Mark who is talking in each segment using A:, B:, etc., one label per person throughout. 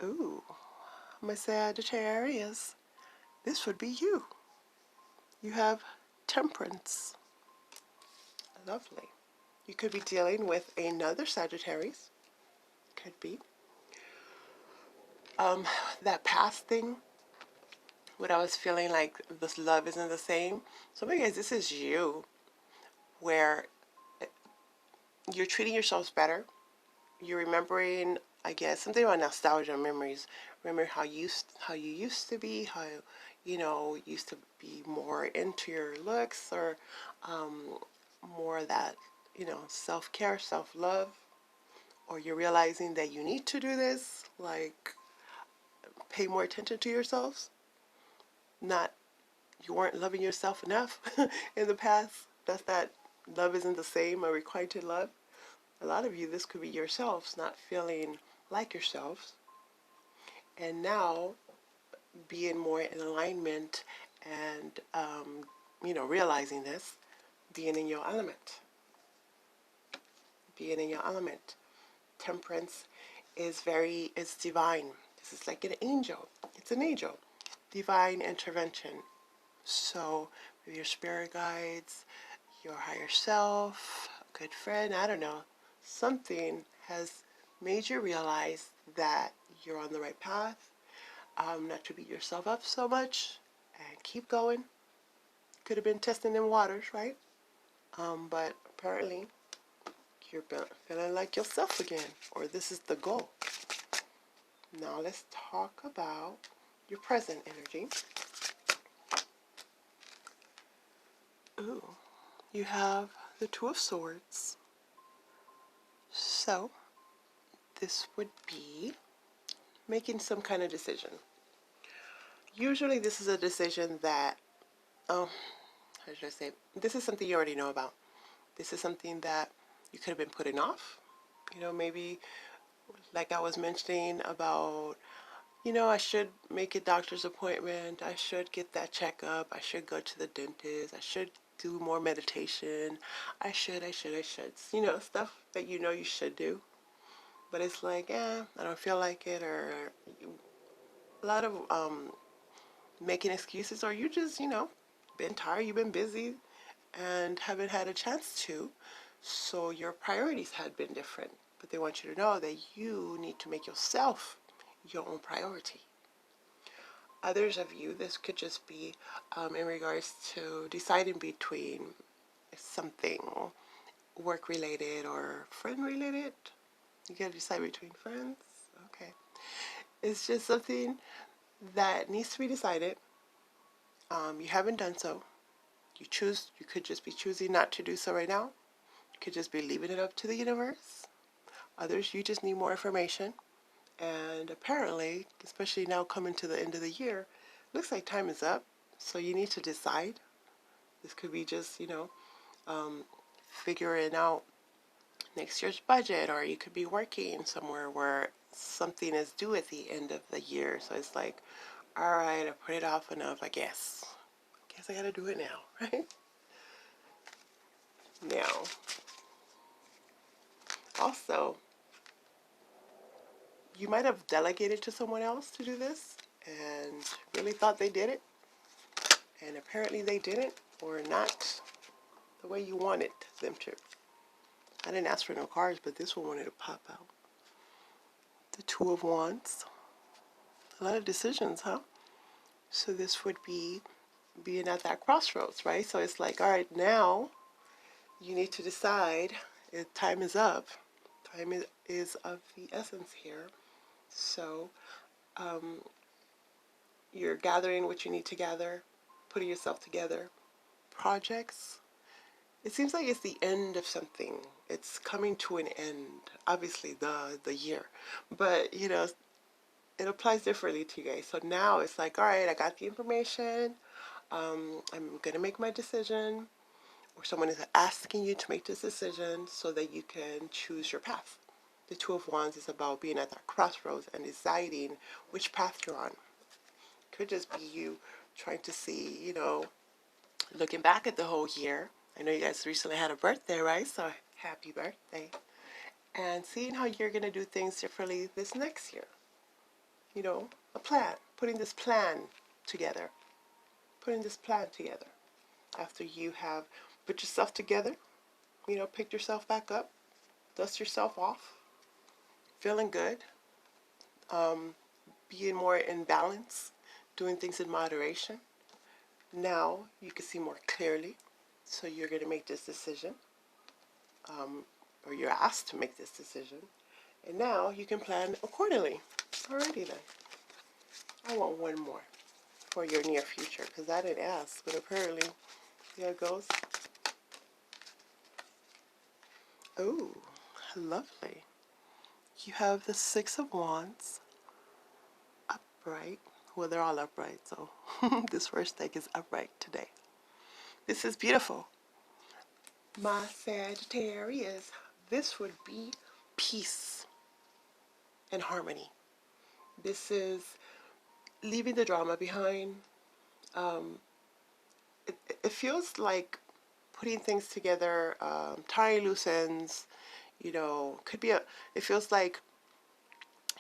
A: Ooh, my Sagittarius. This would be you. You have temperance. Lovely. You could be dealing with another Sagittarius. Could be. That past thing, what I was feeling like this love isn't the same. So maybe this is you, where you're treating yourselves better. You're remembering, I guess, something about nostalgia memories. Remember how you used to be, how used to be more into your looks, or more of that, self-care, self-love, or you're realizing that you need to do this, like pay more attention to yourselves. Not you weren't loving yourself enough in the past. That's that love isn't the same or requited love. A lot of you, this could be yourselves not feeling like yourselves, and now being more in alignment and realizing this, being in your element, being in your element. Temperance is divine. This is like an angel. It's an angel, divine intervention. So your spirit guides, your higher self, a good friend, I don't know, something has made you realize that you're on the right path, not to beat yourself up so much, and keep going. Could have been testing them waters, right? But apparently you're feeling like yourself again, or this is the goal. Now let's talk about your present energy. Ooh, you have the Two of Swords. So this would be making some kind of decision. Usually this is a decision that, how should I say, this is something you already know about. This is something that you could have been putting off. Maybe like I was mentioning about, I should make a doctor's appointment. I should get that checkup. I should go to the dentist. I should do more meditation. I should. Stuff that you should do. But it's like, I don't feel like it, or a lot of making excuses, or you just, been tired, you've been busy, and haven't had a chance to. So your priorities had been different. But they want you to know that you need to make yourself your own priority. Others of you, this could just be in regards to deciding between something work related or friend related. You gotta decide between friends. Okay. It's just something that needs to be decided. You haven't done so. You could just be choosing not to do so right now. You could just be leaving it up to the universe. Others, you just need more information. And apparently, especially now coming to the end of the year, looks like time is up. So you need to decide. This could be just, figuring out next year's budget, or you could be working somewhere where something is due at the end of the year. So it's like, all right, I put it off enough, I guess. I gotta do it now, right? Now, also, you might have delegated to someone else to do this and really thought they did it, and apparently they didn't, or not the way you wanted them to. I didn't ask for no cards, but this one wanted to pop out. The Two of Wands. A lot of decisions, huh? So this would be being at that crossroads, right? So it's like, all right, now you need to decide. Time is up. Time is of the essence here. So you're gathering what you need to gather, putting yourself together. Projects. It seems like it's the end of something. It's coming to an end. Obviously, the year, but it applies differently to you guys. So now it's like, all right, I got the information. I'm gonna make my decision, or someone is asking you to make this decision so that you can choose your path. The Two of Wands is about being at that crossroads and deciding which path you're on. Could just be you trying to see, looking back at the whole year. I know you guys recently had a birthday, right? So happy birthday. And seeing how you're going to do things differently this next year. you know, a plan, putting this plan together, putting this plan together. After you have put yourself together, you know, picked yourself back up, dust yourself off, feeling good, being more in balance, doing things in moderation. Now you can see more clearly, so you're going to make this decision, or you're asked to make this decision, and now you can plan accordingly. Alrighty then. I want one more for your near future, because I didn't ask, but apparently, there it goes. Oh, lovely. You have the Six of Wands, upright. Well, they're all upright, so this first deck is upright today. This is beautiful. My Sagittarius, this would be peace and harmony. This is leaving the drama behind. It feels like putting things together, tying loose ends, you know, could be it feels like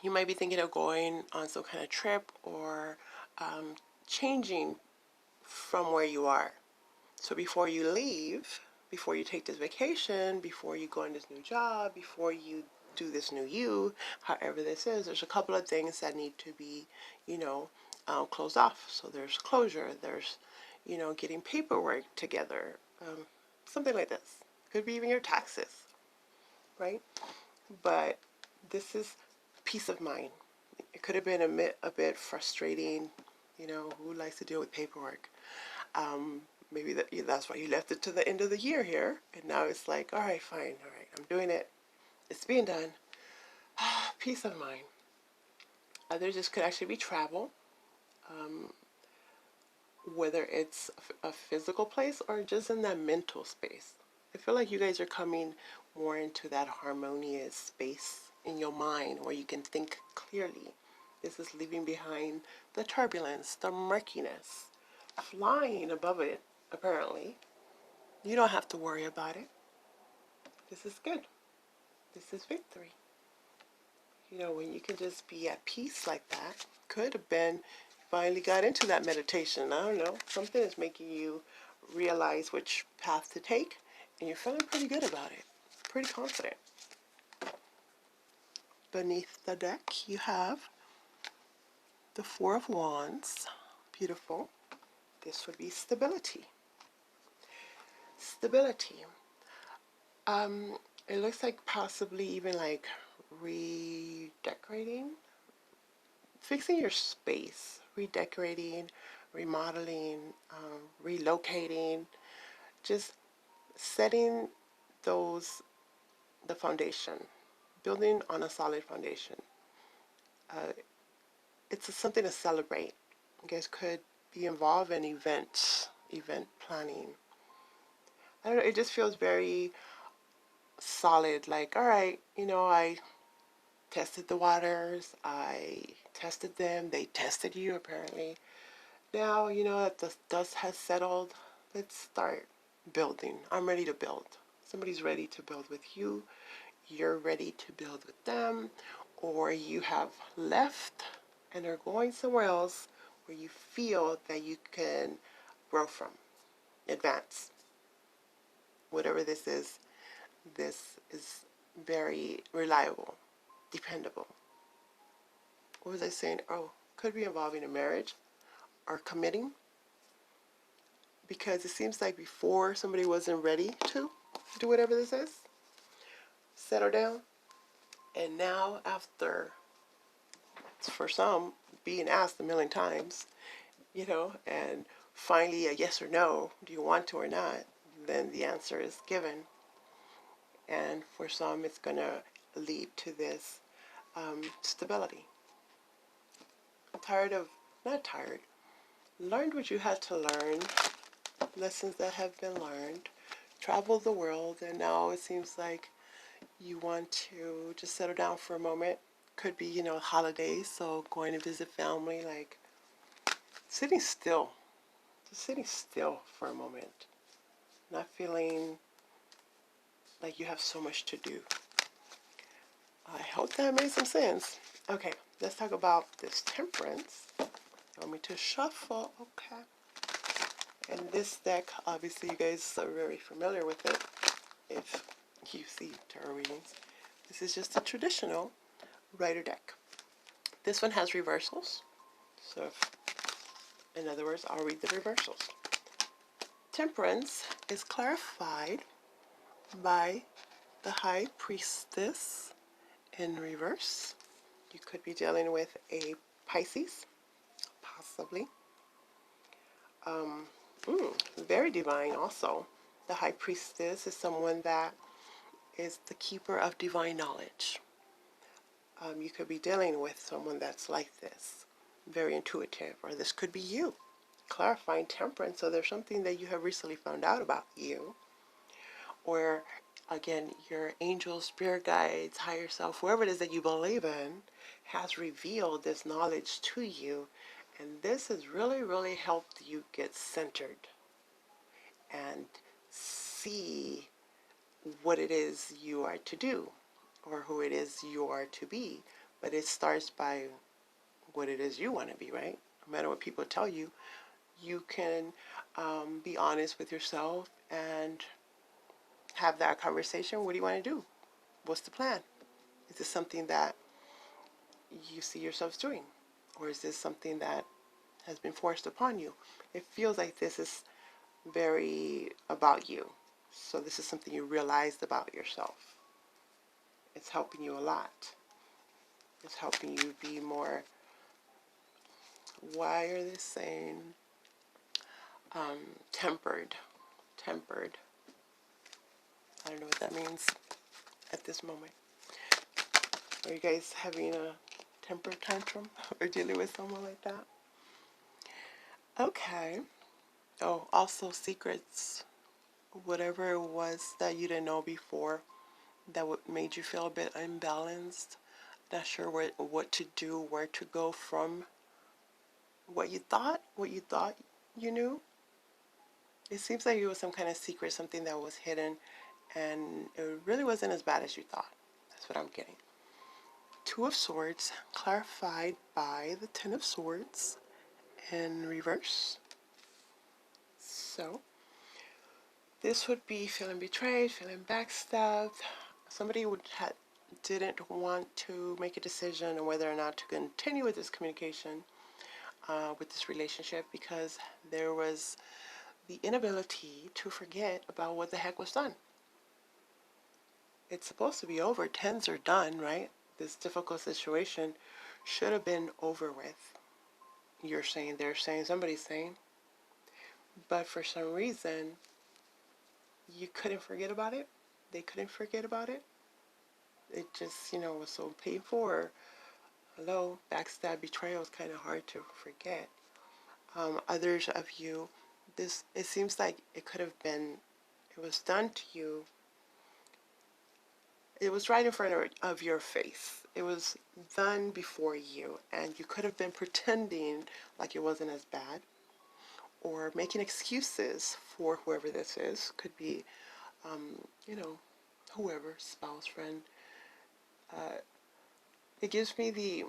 A: you might be thinking of going on some kind of trip or changing from where you are. So before you leave, before you take this vacation, before you go on this new job, before you do this new you, however this is, there's a couple of things that need to be, you know, closed off. So there's closure, there's, you know, getting paperwork together, something like this. Could be even your taxes, right? But this is peace of mind. It could have been a bit frustrating, you know, who likes to deal with paperwork? Maybe that's why you left it to the end of the year here, and now it's like, all right, fine, all right, I'm doing it. It's being done. Peace of mind. Others, this could actually be travel, whether it's a physical place or just in that mental space. I feel like you guys are coming more into that harmonious space in your mind where you can think clearly. This is leaving behind the turbulence, the murkiness, flying above it, apparently. You don't have to worry about it. This is good. This is victory. You know, when you can just be at peace like that, could have been finally got into that meditation. I don't know. Something is making you realize which path to take, and you're feeling pretty good about it. Pretty confident. Beneath the deck, you have the Four of Wands. Beautiful. This would be stability. Stability. It looks like possibly even like redecorating, fixing your space, redecorating, remodeling, relocating, just setting the foundation, building on a solid foundation. It's something to celebrate. You guys could be involved in event planning. I don't know, it just feels very solid, like, all right, you know, I tested the waters, I tested them, they tested you apparently. Now, you know, that the dust has settled, let's start building. I'm ready to build. Somebody's ready to build with you, you're ready to build with them, or you have left and are going somewhere else where you feel that you can grow from, advance. Whatever this is very reliable, dependable. What was I saying? Oh, could be involving a marriage or committing, because it seems like before somebody wasn't ready to do whatever this is, settle down, and now after, for some, being asked a million times, you know, and finally a yes or no, do you want to or not, then the answer is given. And for some, it's going to lead to this stability. Learned what you had to learn, lessons that have been learned, traveled the world, and now it seems like you want to just settle down for a moment. Could be, you know, holidays, so going to visit family, like sitting still, just sitting still for a moment, not feeling like you have so much to do. I hope that made some sense. Okay, let's talk about this Temperance. You want me to shuffle? Okay. And this deck, obviously you guys are very familiar with it if you see tarot readings. This is just a traditional Rider deck. This one has reversals. So in other words, I'll read the reversals. Temperance is clarified by the High Priestess in reverse. You could be dealing with a Pisces, possibly. Very divine also. The High Priestess is someone that is the keeper of divine knowledge. You could be dealing with someone that's like this, very intuitive, or this could be you. Clarifying Temperance, so there's something that you have recently found out about you, or again, your angels, spirit guides, higher self, whoever it is that you believe in, has revealed this knowledge to you, and this has really, really helped you get centered and see what it is you are to do or who it is you are to be. But it starts by what it is you want to be, right? No matter what people tell you, you can be honest with yourself and have that conversation. What do you want to do? What's the plan? Is this something that you see yourselves doing? Or is this something that has been forced upon you? It feels like this is very about you. So this is something you realized about yourself. It's helping you a lot. It's helping you be more, why are they saying, tempered. Tempered. I don't know what that means at this moment. Are you guys having a temper tantrum or dealing with someone like that? Okay. Oh, also secrets. Whatever it was that you didn't know before that made you feel a bit unbalanced, not sure what to do, where to go from what you thought you knew. It seems like it was some kind of secret, something that was hidden, and it really wasn't as bad as you thought. That's what I'm getting. Two of Swords, clarified by the Ten of Swords in reverse. So, this would be feeling betrayed, feeling backstabbed. Somebody didn't want to make a decision on whether or not to continue with this communication, with this relationship, because there was the inability to forget about what the heck was done. It's supposed to be over. Tens are done, right? This difficult situation should have been over with. You're saying, they're saying, somebody's saying. But for some reason, you couldn't forget about it. They couldn't forget about it. It just, was so painful. Or, hello, backstab, betrayal is kind of hard to forget. Others of you, it seems like it could have been, it was done to you. It was right in front of your face. It was done before you, and you could have been pretending like it wasn't as bad, or making excuses for whoever this is. Could be, whoever, spouse, friend. It gives me the,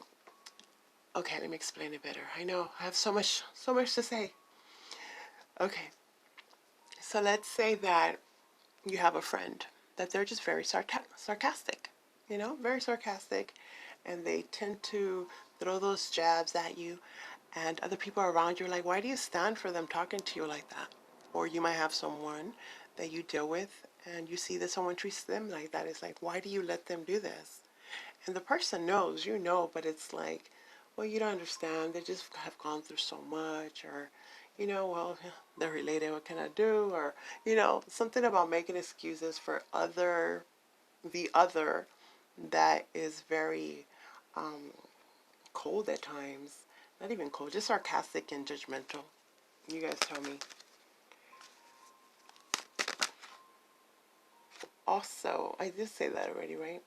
A: okay, let me explain it better. I know, I have so much to say. Okay, so let's say that you have a friend that they're just very sarcastic, very sarcastic, and they tend to throw those jabs at you, and other people around you are like, why do you stand for them talking to you like that? Or you might have someone that you deal with, and you see that someone treats them like that. It's like, why do you let them do this? And the person knows, but it's like, well, you don't understand. They just have gone through so much, or, well, they're related. What can I do? Or, something about making excuses for the other that is very cold at times. Not even cold, just sarcastic and judgmental. You guys tell me. Also, I did say that already, right?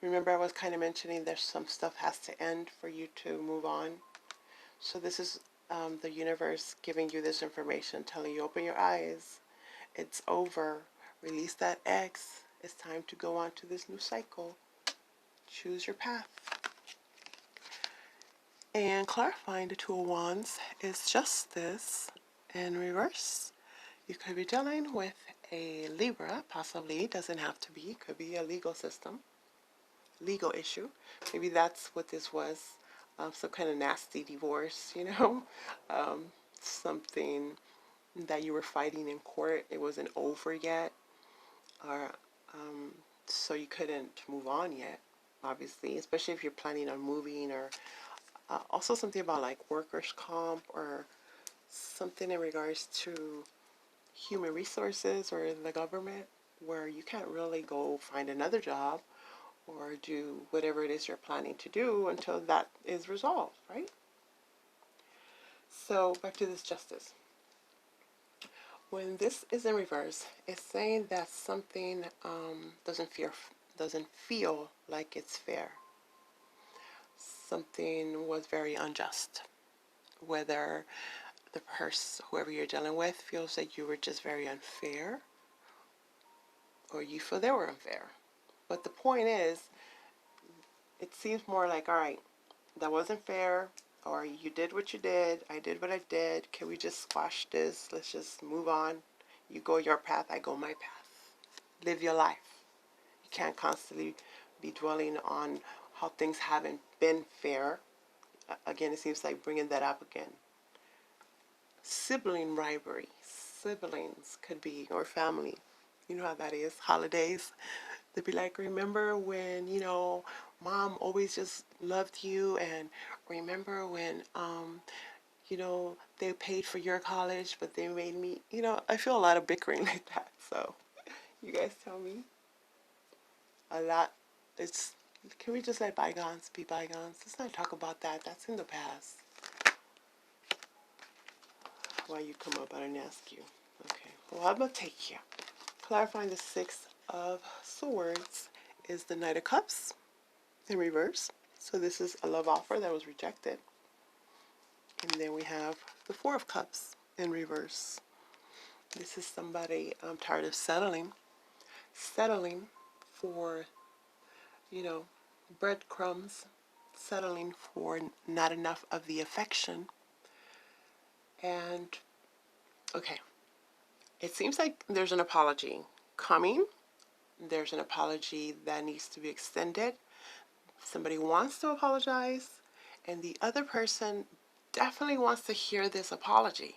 A: Remember I was kind of mentioning there's some stuff has to end for you to move on. So this is the universe giving you this information, telling you, open your eyes. It's over. Release that X. It's time to go on to this new cycle. choose your path. And clarifying the Two of Wands is Justice in reverse. You could be dealing with a Libra, possibly, doesn't have to be, could be a legal system, legal issue. Maybe that's what this was, some kind of nasty divorce, you know, something that you were fighting in court, it wasn't over yet, or so you couldn't move on yet, obviously, especially if you're planning on moving, or also something about like workers' comp, or something in regards to human resources or the government, where you can't really go find another job or do whatever it is you're planning to do until that is resolved, right? So back to this Justice. When this is in reverse, it's saying that something doesn't feel like it's fair. Something was very unjust. Whether the person, whoever you're dealing with, feels that you were just very unfair, or you feel they were unfair. But the point is, it seems more like, all right, that wasn't fair, or you did what you did, I did what I did, can we just squash this, let's just move on, you go your path, I go my path. Live your life. You can't constantly be dwelling on how things haven't been fair. Again, it seems like bringing that up again. Sibling rivalry. Siblings could be, or family. You know how that is. Holidays. They'd be like, remember when, you know, mom always just loved you, and remember when, you know, they paid for your college, but they made me, you know, I feel a lot of bickering like that. So you guys tell me. A lot. It's, can we just let bygones be bygones? Let's not talk about that. That's in the past. Why you come up, I didn't ask you. Okay, well, I'm going to take you. Clarifying the Six of Swords is the Knight of Cups in reverse. So this is a love offer that was rejected. And then we have the Four of Cups in reverse. This is somebody tired of settling for, you know, breadcrumbs, settling for not enough of the affection. And, okay, it seems like there's an apology coming. There's an apology that needs to be extended. Somebody wants to apologize, and the other person definitely wants to hear this apology,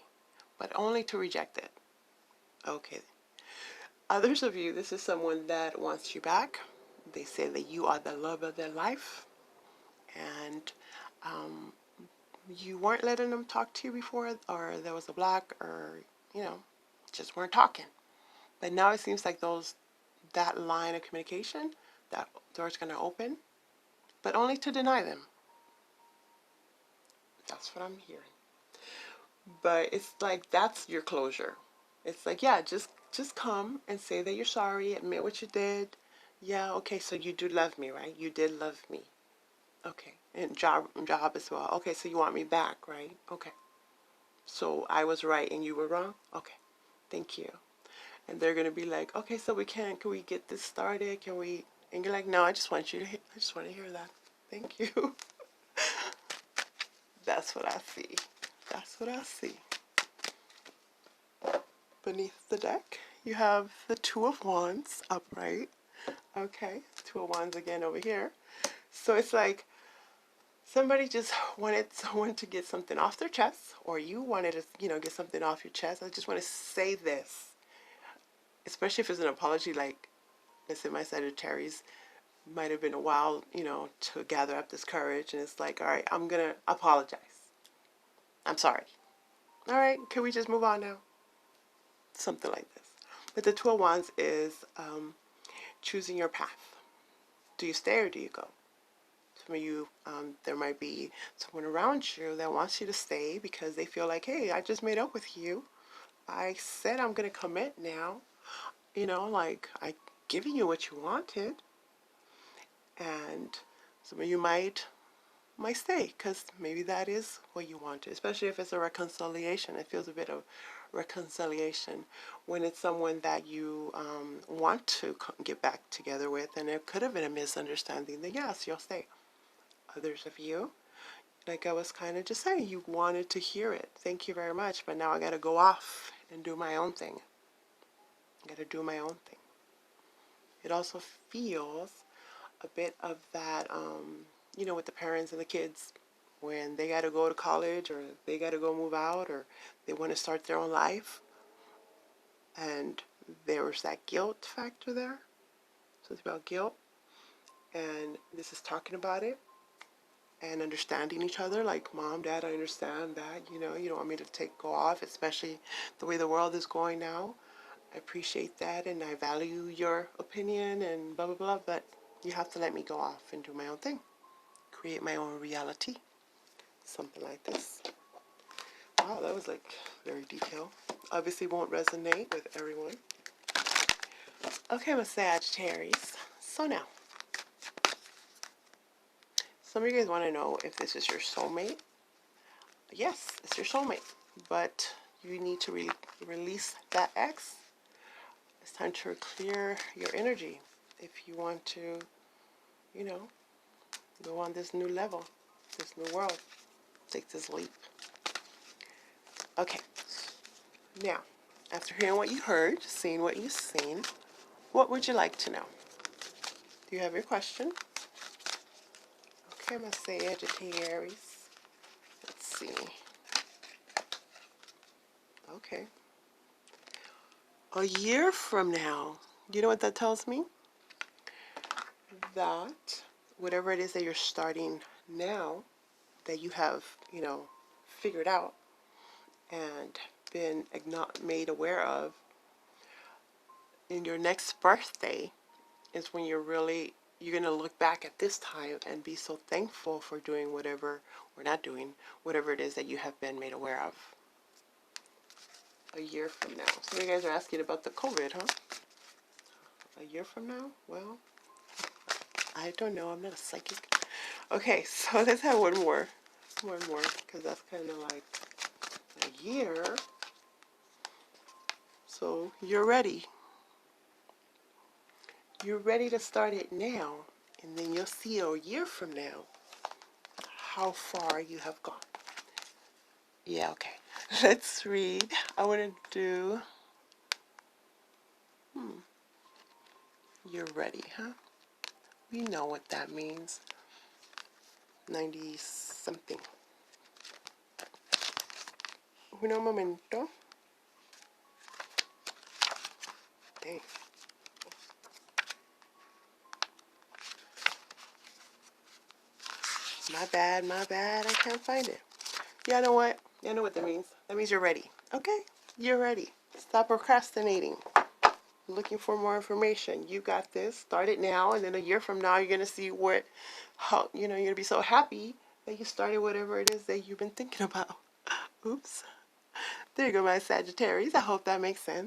A: but only to reject it. Okay. Others of you, this is someone that wants you back. They say that you are the love of their life, and you weren't letting them talk to you before, or there was a block, or, you know, just weren't talking. But now it seems like that line of communication, that door's going to open, but only to deny them. That's what I'm hearing. But it's like, that's your closure. It's like, yeah, just come and say that you're sorry, admit what you did. Yeah, okay, so you do love me, right? You did love me. Okay, and job as well. Okay, so you want me back, right? Okay. So I was right and you were wrong? Okay, thank you. And they're going to be like, okay, so can we get this started? Can we? And you're like, no, I just want to hear that. Thank you. That's what I see. That's what I see. Beneath the deck, you have the Two of Wands upright. Okay, Two of Wands again over here. So it's like somebody just wanted someone to get something off their chest, or you wanted to, you know, get something off your chest. I just want to say this, especially if it's an apology, like, let's say my Sagittarius might have been a while, you know, to gather up this courage, and it's like, all right, I'm going to apologize. I'm sorry. All right, can we just move on now? Something like this. But the Two of Wands is choosing your path. Do you stay or do you go? Some of you, there might be someone around you that wants you to stay because they feel like, hey, I just made up with you. I said I'm going to commit now. You know, like, I given you what you wanted. And some of you might might stay, because maybe that is what you want to, especially if it's a reconciliation. It feels a bit of reconciliation when it's someone that you want to get back together with, and it could have been a misunderstanding. Then yes, you'll stay. Others of you, like I was kind of just saying, you wanted to hear it. Thank you very much, but now I got to go off and do my own thing. I got to do my own thing. It also feels a bit of that, with the parents and the kids, when they got to go to college or they got to go move out or they want to start their own life. And there was that guilt factor there. So it's about guilt. And this is talking about it and understanding each other. Like, Mom, Dad, I understand that. You don't want me to go off, especially the way the world is going now. I appreciate that and I value your opinion and blah, blah, blah. But you have to let me go off and do my own thing. Create my own reality. Something like this. Wow, that was like very detailed. Obviously won't resonate with everyone. Okay, my Sagittarius. So now, some of you guys want to know if this is your soulmate. Yes, it's your soulmate, but you need to release that ex. It's time to clear your energy if you want to, go on this new level, this new world, take this leap. Okay, now, after hearing what you heard, seeing what you've seen, what would you like to know? Do you have your question? Okay, I'm going to say Sagittarius. Let's see. Okay. A year from now, you know what that tells me? That whatever it is that you're starting now, that you have, figured out and been made aware of, in your next birthday is when you're going to look back at this time and be so thankful for doing whatever, or not doing, whatever it is that you have been made aware of. A year from now. So you guys are asking about the COVID, huh? A year from now? Well, I don't know. I'm not a psychic. Okay, so let's have one more. One more, because that's kind of like a year. So you're ready. You're ready to start it now, and then you'll see a year from now how far you have gone. Yeah, okay. Let's read. I want to do... You're ready, huh? We know what that means. 90-something. Un momento. Dang. My bad, my bad. I can't find it. Yeah, I know what? I know what that means. That means you're ready. Okay, you're ready. Stop procrastinating. Looking for more information. You got this. Start it now, and then a year from now, you're going to see you're going to be so happy that you started whatever it is that you've been thinking about. Oops. There you go, my Sagittarius. I hope that makes sense.